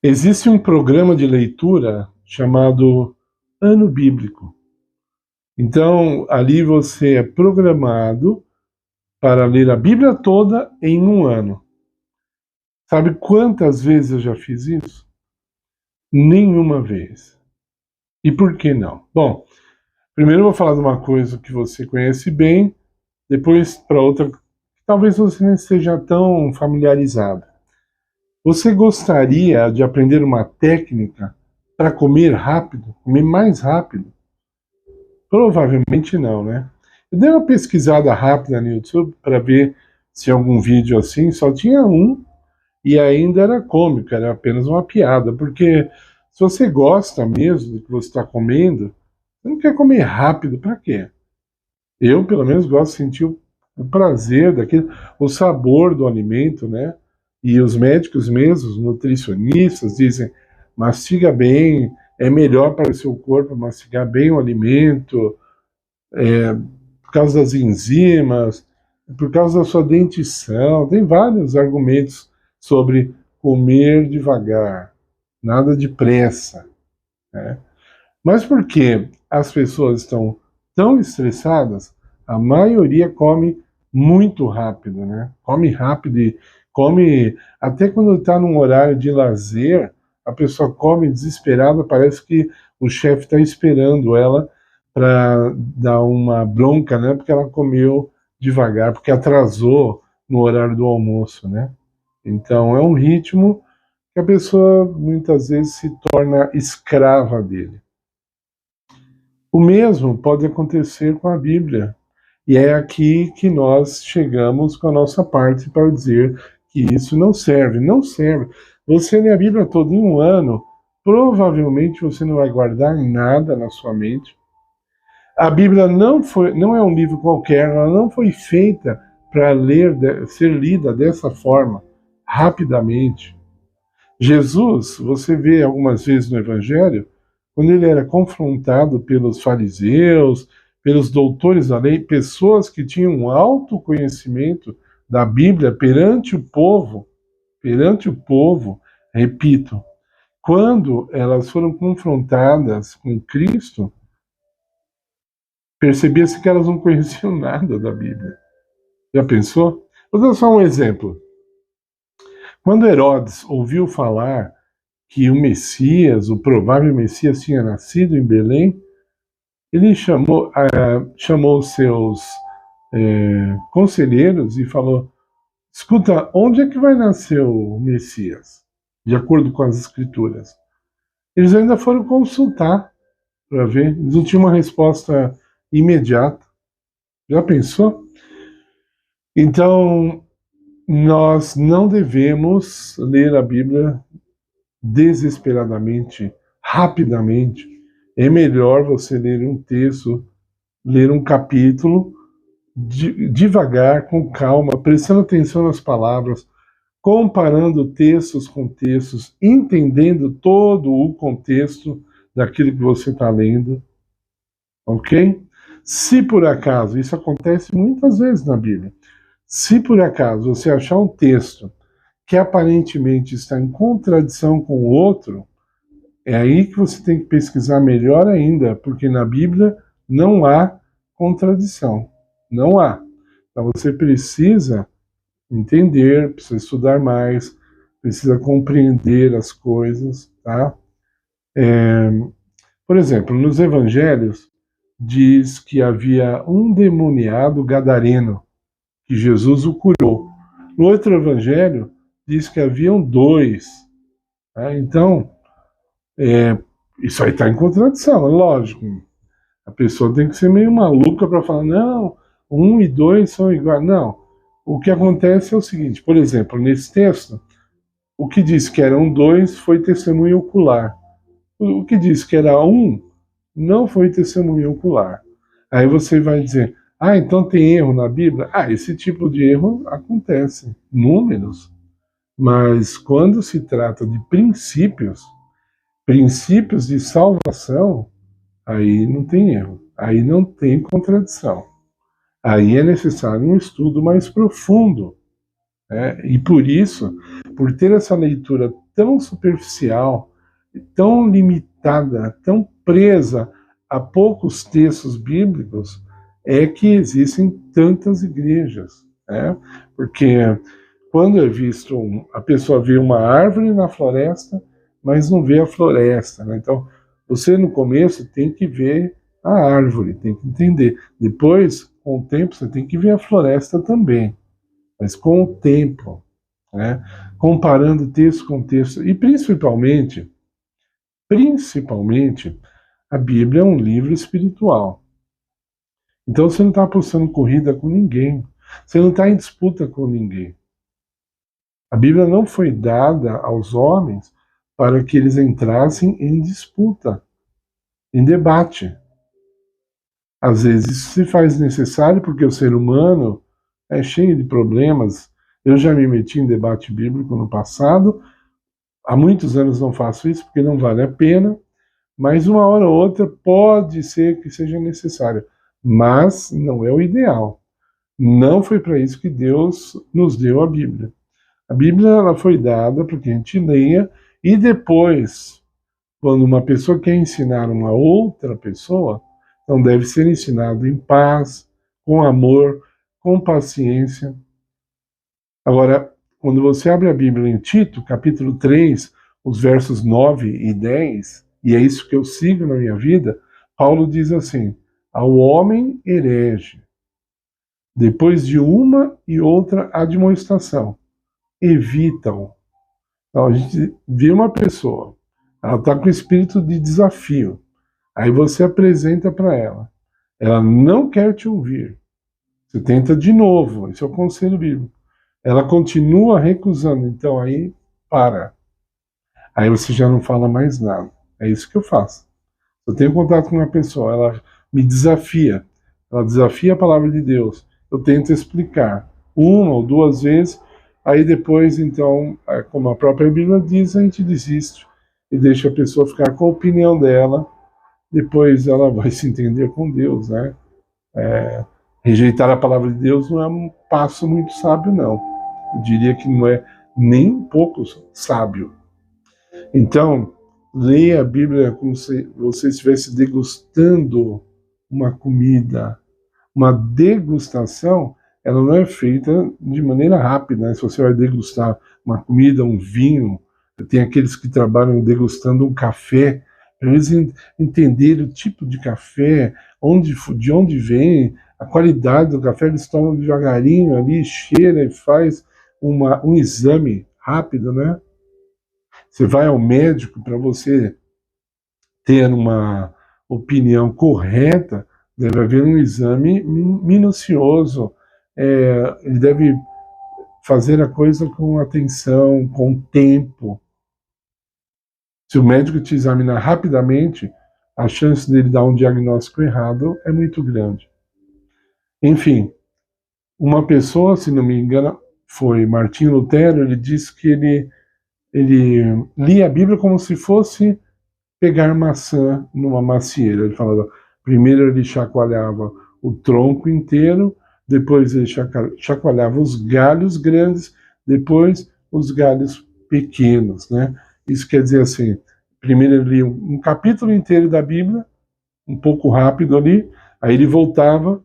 Existe um programa de leitura chamado Ano Bíblico. Então, ali você é programado para ler a Bíblia toda em um ano. Sabe quantas vezes eu já fiz isso? Nenhuma vez. E por que não? Bom, primeiro eu vou falar de uma coisa que você conhece bem, depois para outra que talvez você não esteja tão familiarizado. Você gostaria de aprender uma técnica para comer rápido, comer mais rápido? Provavelmente não, né? Eu dei uma pesquisada rápida no YouTube para ver se algum vídeo assim, só tinha um e ainda era cômico, era apenas uma piada, porque se você gosta mesmo do que você está comendo, você não quer comer rápido, para quê? Eu, pelo menos, gosto de sentir o prazer daquele, o sabor do alimento, né? E os médicos mesmos, nutricionistas, dizem, mastiga bem, é melhor para o seu corpo mastigar bem o alimento, por causa das enzimas, por causa da sua dentição. Tem vários argumentos sobre comer devagar, nada de pressa, né? Mas por que as pessoas estão tão estressadas? A maioria come muito rápido, né? Come rápido e come até quando está num horário de lazer, a pessoa come desesperada, parece que o chefe está esperando ela para dar uma bronca, né? Porque ela comeu devagar, porque atrasou no horário do almoço, né? Então é um ritmo que a pessoa muitas vezes se torna escrava dele. O mesmo pode acontecer com a Bíblia. E é aqui que nós chegamos com a nossa parte para dizer que isso não serve. Não serve. Você lê a Bíblia toda em um ano, provavelmente você não vai guardar nada na sua mente. A Bíblia não é um livro qualquer, ela não foi feita para ser lida dessa forma, rapidamente. Jesus, você vê algumas vezes no Evangelho, quando ele era confrontado pelos fariseus, pelos doutores da lei, pessoas que tinham um alto conhecimento da Bíblia perante o povo, repito, quando elas foram confrontadas com Cristo, percebia-se que elas não conheciam nada da Bíblia. Já pensou? Vou dar só um exemplo. Quando Herodes ouviu falar que o Messias, o provável Messias, tinha nascido em Belém, ele chamou seus conselheiros e falou: escuta, onde é que vai nascer o Messias? De acordo com as escrituras. Eles ainda foram consultar para ver, eles não tinham uma resposta imediata. Já pensou? Então, nós não devemos ler a Bíblia desesperadamente, rapidamente. É melhor você ler um texto, ler um capítulo, devagar, com calma, prestando atenção nas palavras, comparando textos com textos, entendendo todo o contexto daquilo que você está lendo, ok? Se por acaso, isso acontece muitas vezes na Bíblia, se por acaso você achar um texto que aparentemente está em contradição com o outro, é aí que você tem que pesquisar melhor ainda, porque na Bíblia não há contradição. Não há. Então você precisa entender, precisa estudar mais, precisa compreender as coisas, tá? Por exemplo, nos evangelhos diz que havia um demoniado gadareno, que Jesus o curou. No outro evangelho diz que haviam dois. Tá? Então, isso aí está em contradição, é lógico. A pessoa tem que ser meio maluca para falar, não, um e dois são iguais. Não. O que acontece é o seguinte, por exemplo, nesse texto, o que diz que eram dois foi testemunho ocular. O que diz que era um não foi testemunho ocular. Aí você vai dizer, então tem erro na Bíblia? Esse tipo de erro acontece, números. Mas quando se trata de princípios de salvação, aí não tem erro, aí não tem contradição. Aí é necessário um estudo mais profundo, né? E por isso, por ter essa leitura tão superficial, tão limitada, tão presa a poucos textos bíblicos, é que existem tantas igrejas, né? Porque quando é visto, a pessoa vê uma árvore na floresta, mas não vê a floresta, né? Então, você no começo tem que ver a árvore, tem que entender. Depois, com o tempo, você tem que ver a floresta também, mas com o tempo, né? Comparando texto com texto, e principalmente, a Bíblia é um livro espiritual. Então você não está apostando corrida com ninguém, você não está em disputa com ninguém. A Bíblia não foi dada aos homens para que eles entrassem em disputa, em debate. Às vezes isso se faz necessário porque o ser humano é cheio de problemas. Eu já me meti em debate bíblico no passado, há muitos anos não faço isso porque não vale a pena, mas uma hora ou outra pode ser que seja necessário, mas não é o ideal. Não foi para isso que Deus nos deu a Bíblia. A Bíblia ela foi dada para que a gente leia e depois, quando uma pessoa quer ensinar uma outra pessoa, então deve ser ensinado em paz, com amor, com paciência. Agora, quando você abre a Bíblia em Tito, capítulo 3, os versos 9 e 10, e é isso que eu sigo na minha vida, Paulo diz assim: ao homem herege, depois de uma e outra admoestação, evitam. Então, a gente vê uma pessoa, ela está com espírito de desafio, aí você apresenta para ela não quer te ouvir, você tenta de novo, esse é o conselho bíblico, ela continua recusando, então aí para. Aí você já não fala mais nada. É isso que eu faço. Eu tenho contato com uma pessoa, ela me desafia, ela desafia a palavra de Deus, eu tento explicar uma ou duas vezes, aí depois, então, como a própria Bíblia diz, a gente desiste e deixa a pessoa ficar com a opinião dela, depois ela vai se entender com Deus, né? Rejeitar a palavra de Deus não é um passo muito sábio, não. Eu diria que não é nem um pouco sábio. Então, leia a Bíblia como se você estivesse degustando uma comida. Uma degustação, ela não é feita de maneira rápida, né? Se você vai degustar uma comida, um vinho, tem aqueles que trabalham degustando um café, para eles entenderem o tipo de café, de onde vem, a qualidade do café, eles tomam devagarinho ali, cheira e faz um exame rápido, né? Você vai ao médico para você ter uma opinião correta, deve haver um exame minucioso. Ele deve fazer a coisa com atenção, com tempo. Se o médico te examinar rapidamente, a chance dele dar um diagnóstico errado é muito grande. Enfim, uma pessoa, se não me engano, foi Martinho Lutero, ele disse que ele lia a Bíblia como se fosse pegar maçã numa macieira. Ele falava, primeiro ele chacoalhava o tronco inteiro, depois ele chacoalhava os galhos grandes, depois os galhos pequenos, né? Isso quer dizer assim, primeiro ele lia um capítulo inteiro da Bíblia, um pouco rápido ali, aí ele voltava,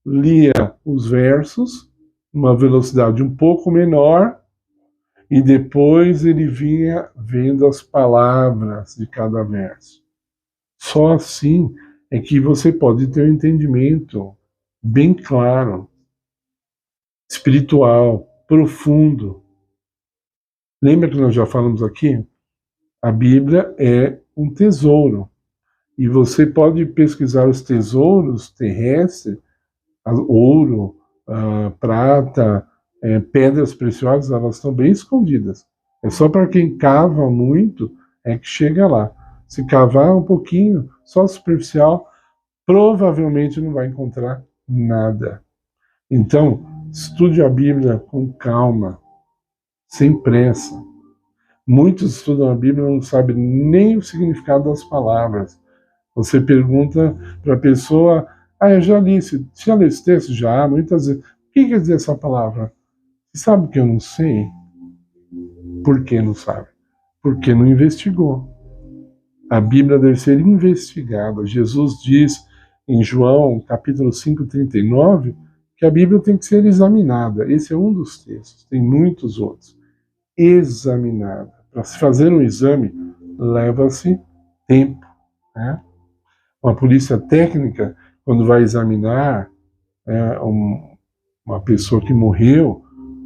lia os versos, uma velocidade um pouco menor, e depois ele vinha vendo as palavras de cada verso. Só assim é que você pode ter um entendimento bem claro, espiritual, profundo. Lembra que nós já falamos aqui? A Bíblia é um tesouro. E você pode pesquisar os tesouros terrestres, ouro, prata, pedras preciosas, elas estão bem escondidas. É só para quem cava muito é que chega lá. Se cavar um pouquinho, só superficial, provavelmente não vai encontrar nada. Então, estude a Bíblia com calma, sem pressa. Muitos estudam a Bíblia e não sabem nem o significado das palavras. Você pergunta para a pessoa, eu já li esse texto? Já, muitas vezes. O que quer dizer essa palavra? Você sabe que eu não sei? Por que não sabe? porque não investigou. A Bíblia deve ser investigada. Jesus diz em João, capítulo 5:39, que a Bíblia tem que ser examinada. Esse é um dos textos, tem muitos outros. Examinada. Para se fazer um exame, leva-se tempo, né? Uma polícia técnica, quando vai examinar uma pessoa que morreu,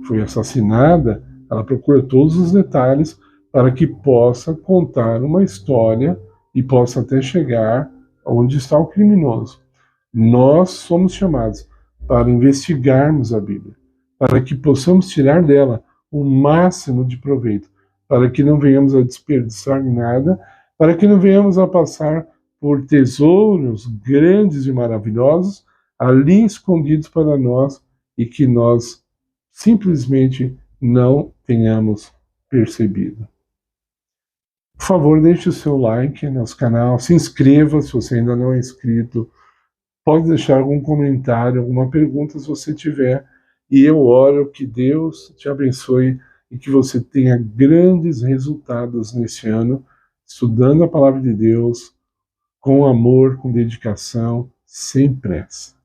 foi assassinada, ela procura todos os detalhes para que possa contar uma história e possa até chegar onde está o criminoso. Nós somos chamados para investigarmos a Bíblia, para que possamos tirar dela o máximo de proveito, para que não venhamos a desperdiçar nada, para que não venhamos a passar por tesouros grandes e maravilhosos ali escondidos para nós e que nós simplesmente não tenhamos percebido. Por favor, deixe o seu like no nosso canal, se inscreva se você ainda não é inscrito, pode deixar algum comentário, alguma pergunta se você tiver, e eu oro que Deus te abençoe e que você tenha grandes resultados nesse ano, estudando a palavra de Deus, com amor, com dedicação, sem pressa.